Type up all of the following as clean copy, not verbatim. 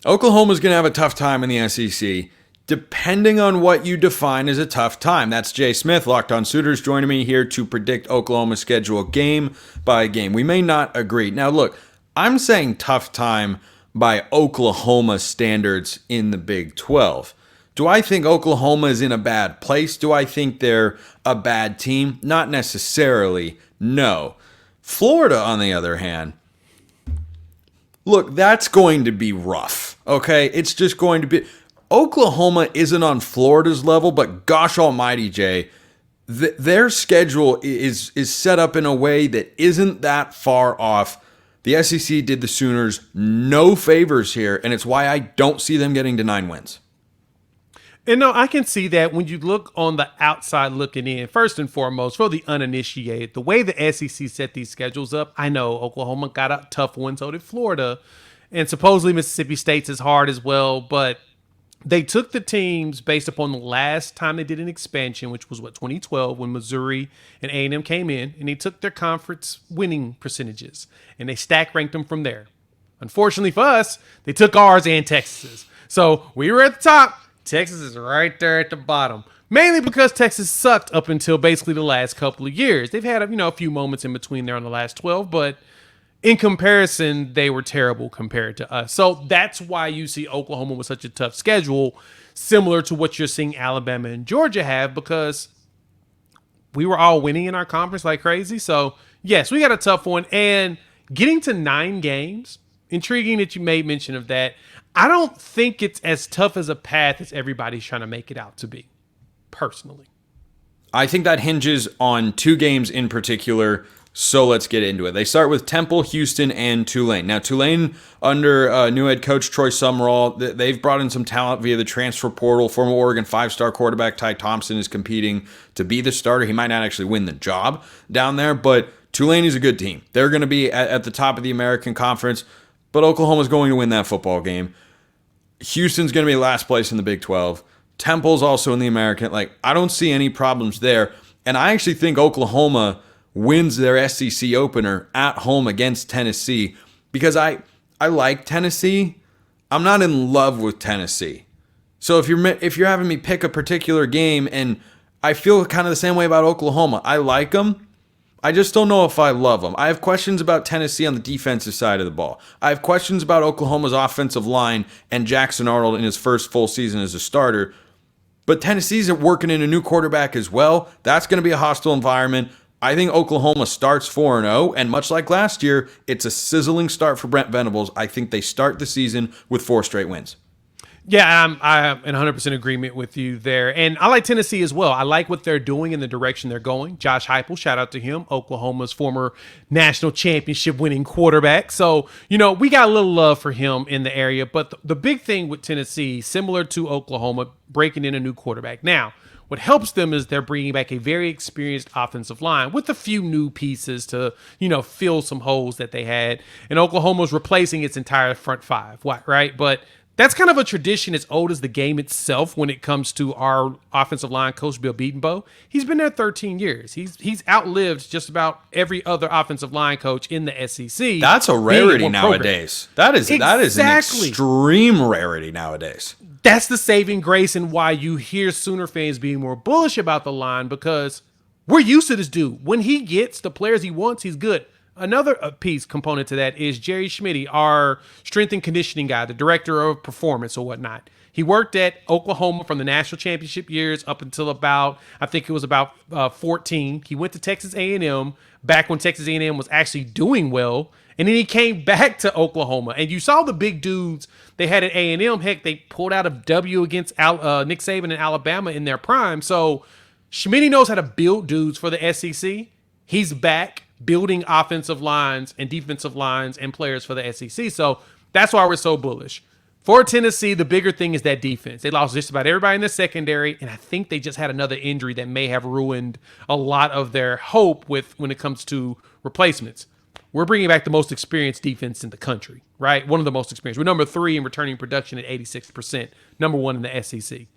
Oklahoma's going to have a tough time in the SEC, depending on what you define as a tough time. That's Jay Smith, Locked On Sooners, joining me here to predict Oklahoma's schedule game by game. We may not agree. Now, look, I'm saying tough time by Oklahoma standards in the Big 12. Do I think Oklahoma is in a bad place? Do I think they're a bad team? Not necessarily, no. Florida, on the other hand, look, that's going to be rough, okay? It's just going to be... Oklahoma isn't on Florida's level, but gosh almighty, Jay, their schedule is set up in a way that isn't that far off. The SEC did the Sooners no favors here, and it's why I don't see them getting to 9 wins. And no, I can see that when you look on the outside looking in, first and foremost, for the uninitiated, the way the SEC set these schedules up, I know Oklahoma got a tough one, so did Florida. And supposedly Mississippi State's is hard as well, but they took the teams based upon the last time they did an expansion, which was 2012, when Missouri and A&M came in, and they took their conference winning percentages and they stack ranked them from there. Unfortunately for us, they took ours and Texas's. So we were at the top. Texas is right there at the bottom, mainly because Texas sucked up until basically the last couple of years. They've had a few moments in between there on the last 12, but in comparison, they were terrible compared to us. So that's why you see Oklahoma with such a tough schedule, similar to what you're seeing Alabama and Georgia have, because we were all winning in our conference like crazy. So yes, we got a tough one. And getting to 9 games, intriguing that you made mention of that. I don't think it's as tough as a path as everybody's trying to make it out to be, personally. I think that hinges on 2 games in particular, so let's get into it. They start with Temple, Houston, and Tulane. Now, Tulane, under new head coach Troy Summerall, they've brought in some talent via the transfer portal. Former Oregon 5-star quarterback Ty Thompson is competing to be the starter. He might not actually win the job down there, but Tulane is a good team. They're going to be at the top of the American Conference, but Oklahoma's going to win that football game. Houston's going to be last place in the Big 12. Temple's also in the American. I don't see any problems there. And I actually think Oklahoma wins their SEC opener at home against Tennessee because I like Tennessee. I'm not in love with Tennessee. So if you're having me pick a particular game, and I feel kind of the same way about Oklahoma. I like them. I just don't know if I love them. I have questions about Tennessee on the defensive side of the ball. I have questions about Oklahoma's offensive line and Jackson Arnold in his first full season as a starter. But Tennessee's working in a new quarterback as well. That's going to be a hostile environment. I think Oklahoma starts 4-0, and much like last year, it's a sizzling start for Brent Venables. I think they start the season with 4 straight wins. Yeah, I'm in 100% agreement with you there. And I like Tennessee as well. I like what they're doing and the direction they're going. Josh Heupel, shout out to him, Oklahoma's former national championship winning quarterback. So, we got a little love for him in the area. But the big thing with Tennessee, similar to Oklahoma, breaking in a new quarterback. Now, what helps them is they're bringing back a very experienced offensive line with a few new pieces to, fill some holes that they had. And Oklahoma's replacing its entire front 5, right? But that's kind of a tradition as old as the game itself when it comes to our offensive line coach, Bill Beatonbow. He's been there 13 years. He's outlived just about every other offensive line coach in the SEC. That's a rarity nowadays. That is an extreme rarity nowadays. That's the saving grace and why you hear Sooner fans being more bullish about the line, because we're used to this dude. When he gets the players he wants, he's good. Another component to that is Jerry Schmitty, our strength and conditioning guy, the director of performance or whatnot. He worked at Oklahoma from the national championship years up until about 14. He went to Texas A&M back when Texas A&M was actually doing well. And then he came back to Oklahoma. And you saw the big dudes they had at A&M. Heck, they pulled out a W against Nick Saban and Alabama in their prime. So Schmitty knows how to build dudes for the SEC. He's back building offensive lines and defensive lines and players for the SEC. So that's why we're so bullish. For Tennessee, the bigger thing is that defense. They lost just about everybody in the secondary, and I think they just had another injury that may have ruined a lot of their hope when it comes to replacements. We're bringing back the most experienced defense in the country, right? One of the most experienced. We're number 3 in returning production at 86%, number 1 in the SEC.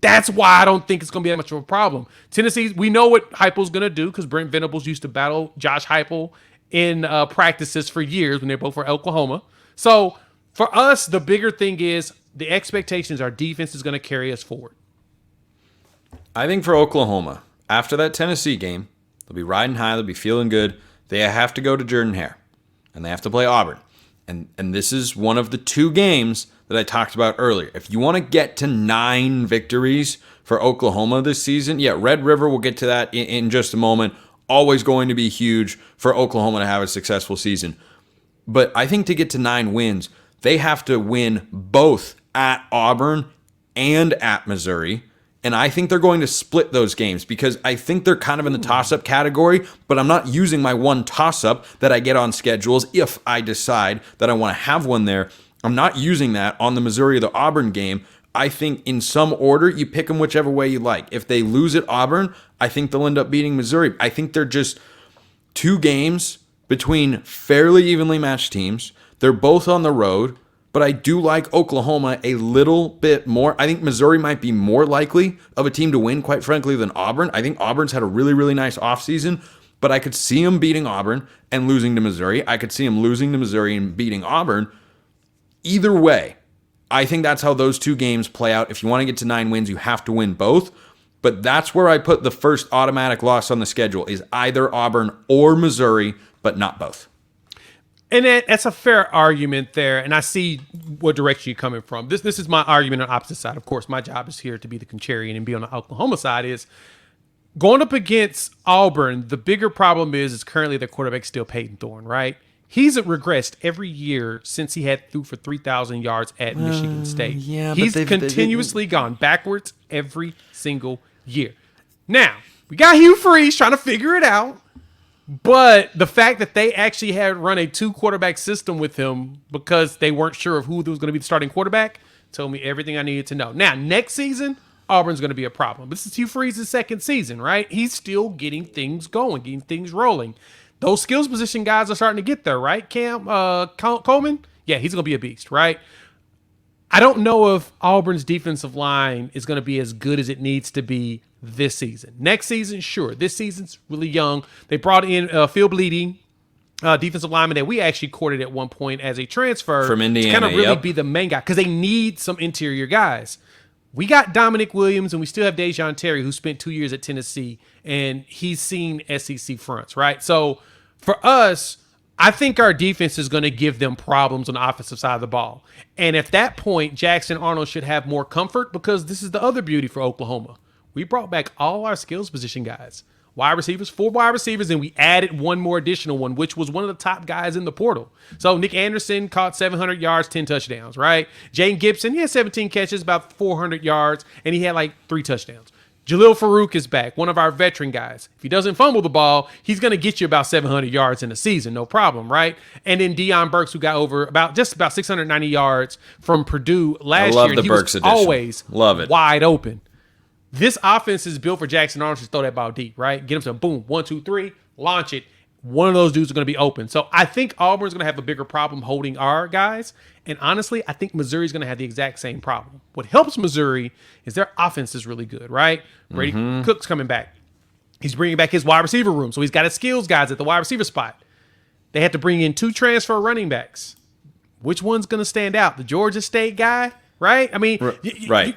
That's why I don't think it's going to be that much of a problem. Tennessee, we know what Heupel's going to do because Brent Venables used to battle Josh Heupel in practices for years when they both were Oklahoma. So For us, the bigger thing is the expectations our defense is going to carry us forward. I think for Oklahoma, after that Tennessee game, they'll be riding high, they'll be feeling good. They have to go to Jordan-Hare, and they have to play Auburn. And this is one of the 2 games that I talked about earlier. If you want to get to 9 victories for Oklahoma this season, yeah, Red River, we'll get to that in just a moment. Always going to be huge for Oklahoma to have a successful season. But I think to get to 9 wins, they have to win both at Auburn and at Missouri. And I think they're going to split those games because I think they're kind of in the toss-up category, but I'm not using my one toss-up that I get on schedules if I decide that I want to have one there. I'm not using that on the Missouri or the Auburn game. I think in some order, you pick them whichever way you like. If they lose at Auburn, I think they'll end up beating Missouri. I think they're just 2 games between fairly evenly matched teams. They're both on the road. But I do like Oklahoma a little bit more. I think Missouri might be more likely of a team to win, quite frankly, than Auburn. I think Auburn's had a really, really nice offseason, but I could see them beating Auburn and losing to Missouri. I could see them losing to Missouri and beating Auburn. Either way, I think that's how those 2 games play out. If you want to get to 9 wins, you have to win both. But that's where I put the first automatic loss on the schedule is either Auburn or Missouri, but not both. And that's a fair argument there, and I see what direction you're coming from. This is my argument on the opposite side. Of course, my job is here to be the contrarian and be on the Oklahoma side. Is going up against Auburn, the bigger problem is currently their quarterback still Peyton Thorne, right? He's regressed every year since he had threw for 3,000 yards at Michigan State. Yeah, he's continuously gone backwards every single year. Now, we got Hugh Freeze trying to figure it out. But the fact that they actually had run a 2-quarterback system with him because they weren't sure of who was going to be the starting quarterback told me everything I needed to know. Now, next season, Auburn's going to be a problem. This is Hugh Freeze's 2nd season, right? He's still getting things going, getting things rolling. Those skills position guys are starting to get there, right? Coleman? Yeah, he's going to be a beast, right? I don't know if Auburn's defensive line is going to be as good as it needs to be this season. Next season, sure. This season's really young. They brought in Phil Bleeding, defensive lineman that we actually courted at one point as a transfer from Indiana, to kind of really be the main guy because they need some interior guys. We got Dominic Williams and we still have Dejon Terry, who spent 2 years at Tennessee, and he's seen SEC fronts, right? So for us, I think our defense is going to give them problems on the offensive side of the ball. And at that point, Jackson Arnold should have more comfort because this is the other beauty for Oklahoma. We brought back all our skills position guys. Wide receivers, 4 wide receivers, and we added one more additional one, which was one of the top guys in the portal. So Nick Anderson caught 700 yards, 10 touchdowns, right? Jane Gibson, he had 17 catches, about 400 yards, and he had like 3 touchdowns. Jalil Farouk is back, one of our veteran guys. If he doesn't fumble the ball, he's going to get you about 700 yards in a season, no problem, right? And then Deion Burks, who got over about 690 yards from Purdue last year. The he Burks was edition. Always love it. Wide open. This offense is built for Jackson Arnold to throw that ball deep, right? Get him some boom, 1, 2, 3, launch it. One of those dudes are going to be open. So I think Auburn's going to have a bigger problem holding our guys. And honestly, I think Missouri's going to have the exact same problem. What helps Missouri is their offense is really good, right? Brady Cook's coming back. He's bringing back his wide receiver room. So he's got his skills guys at the wide receiver spot. They had to bring in 2 transfer running backs. Which one's going to stand out? The Georgia State guy, right? I mean, right.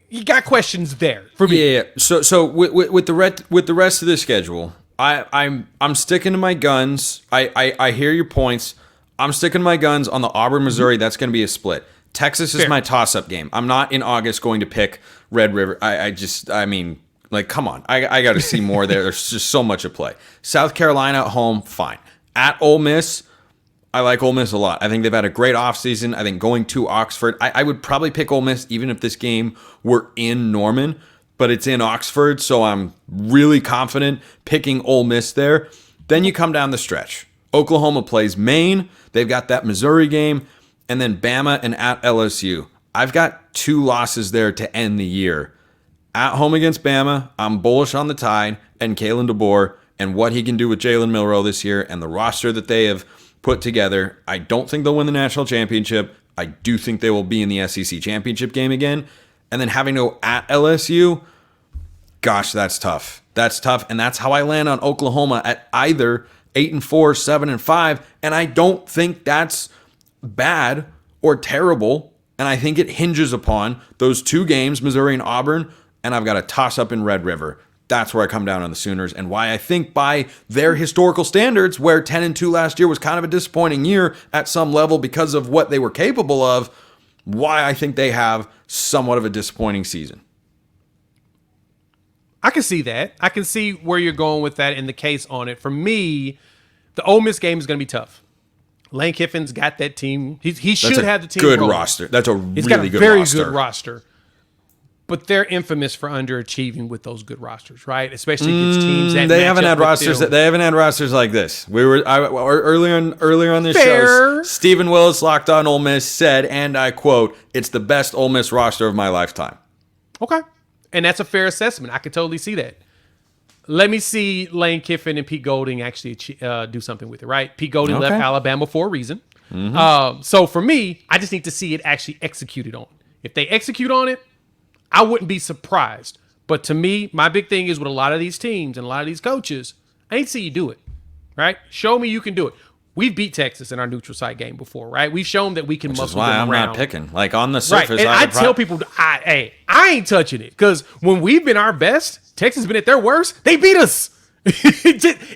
You got questions there for me. Yeah. So with the rest of the schedule, I'm sticking to my guns. I hear your points. I'm sticking to my guns on the Auburn, Missouri. That's going to be a split. Texas is my toss-up game. I'm not in August going to pick Red River. I mean, come on. I got to see more there. There's just so much at play. South Carolina at home, fine. At Ole Miss, I like Ole Miss a lot. I think they've had a great offseason. I think going to Oxford, I would probably pick Ole Miss even if this game were in Norman, but it's in Oxford, so I'm really confident picking Ole Miss there. Then you come down the stretch. Oklahoma plays Maine. They've got that Missouri game, and then Bama and at LSU. I've got 2 losses there to end the year. At home against Bama, I'm bullish on the Tide and Kalen DeBoer and what he can do with Jalen Milroe this year and the roster that they have put together. I don't think they'll win the national championship. I do think they will be in the SEC championship game again. And then having to go at LSU, gosh, that's tough. That's tough, and that's how I land on Oklahoma at either 8-4, 7-5, and I don't think that's bad or terrible. And I think it hinges upon those 2 games, Missouri and Auburn, and I've got a toss-up in Red River. That's where I come down on the Sooners, and why I think by their historical standards, where 10-2 last year was kind of a disappointing year at some level because of what they were capable of, why I think they have somewhat of a disappointing season. I can see that. I can see where you're going with that in the case on it. For me, the Ole Miss game is going to be tough. Lane Kiffin's got that team. He should have the team good rolling. roster. That's a It's really got a very good roster. But they're infamous for underachieving with those good rosters, right? Especially against teams that they haven't had rosters. They haven't had rosters like this. Earlier on this show, Stephen Willis, Locked On Ole Miss, said, and I quote, "It's the best Ole Miss roster of my lifetime." Okay, and that's a fair assessment. I could totally see that. Let me see Lane Kiffin and Pete Golding actually do something with it, right? Pete Golding left Alabama for a reason. So for me, I just need to see it actually executed on. If they execute on it, I wouldn't be surprised. But to me, my big thing is with a lot of these teams and a lot of these coaches, I need to see you do it, right? Show me you can do it. We've beat Texas in our neutral site game before, right? We've shown that we can muscle them around. That's why I'm not picking. Like, on the surface, right. And I tell people, I ain't touching it. Because when we've been our best, Texas has been at their worst, they beat us. It's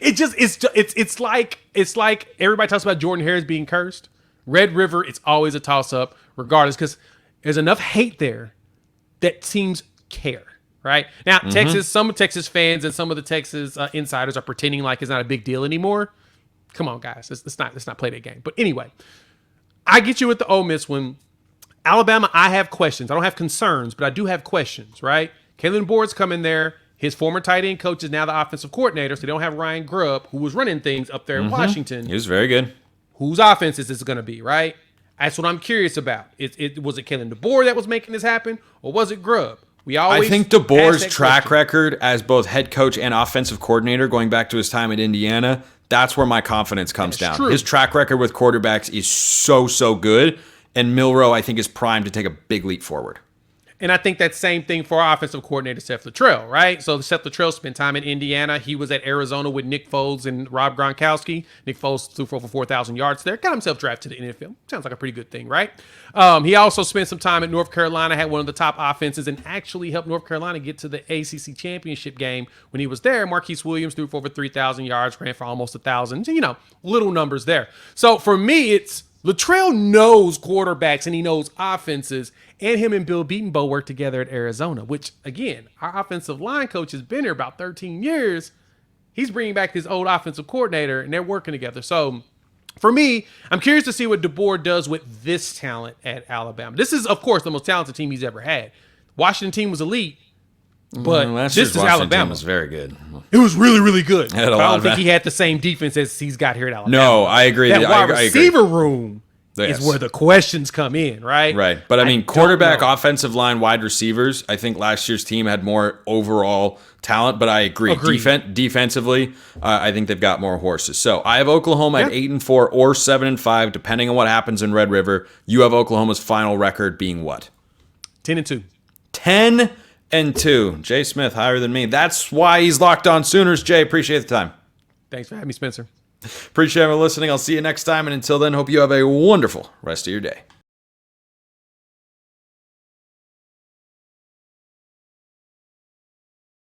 like everybody talks about Jordan Harris being cursed. Red River, it's always a toss-up, regardless, because there's enough hate there that teams care, right? Now, some Texas fans and some of the Texas insiders are pretending like it's not a big deal anymore. Come on, guys. Let's not play that game. But anyway, I get you with the Ole Miss one. Alabama, I have questions. I don't have concerns, but I do have questions, right? Kalen Board's coming there. His former tight end coach is now the offensive coordinator, so they don't have Ryan Grubb, who was running things up there in Washington. He was very good. Whose offense is this going to be, right? That's what I'm curious about. Was it Kalen DeBoer that was making this happen, or was it Grubb? I think DeBoer's track record as both head coach and offensive coordinator, going back to his time at Indiana, that's where my confidence comes down. True. His track record with quarterbacks is so good, and Milroe, I think, is primed to take a big leap forward. And I think that same thing for our offensive coordinator, Seth Littrell, right? So Seth Littrell spent time in Indiana. He was at Arizona with Nick Foles and Rob Gronkowski. Nick Foles threw for over 4,000 yards there. Got himself drafted to the NFL. Sounds like a pretty good thing, right? He also spent some time at North Carolina, had one of the top offenses, and actually helped North Carolina get to the ACC championship game when he was there. Marquise Williams threw for over 3,000 yards, ran for almost 1,000. Little numbers there. So for me, it's Littrell knows quarterbacks and he knows offenses, and him and Bill Beatonbow worked together at Arizona, which, again, our offensive line coach has been here about 13 years. He's bringing back his old offensive coordinator, and they're working together. So, for me, I'm curious to see what DeBoer does with this talent at Alabama. This is, of course, the most talented team he's ever had. Washington team was elite, but this is Alabama. Team was very good. It was really, really good. But I don't think he he had the same defense as he's got here at Alabama. No, I agree. That wide receiver room is where the questions come in, right? Right. But I mean, quarterback, offensive line, wide receivers, I think last year's team had more overall talent, but I agree. Defensively, I think they've got more horses. So I have Oklahoma at 8-4 or 7-5, depending on what happens in Red River. You have Oklahoma's final record being what? 10-2. 10-2. Jay Smith, higher than me. That's why he's Locked On Sooners. Jay, appreciate the time. Thanks for having me, Spencer. Appreciate everyone listening. I'll see you next time. And until then, hope you have a wonderful rest of your day.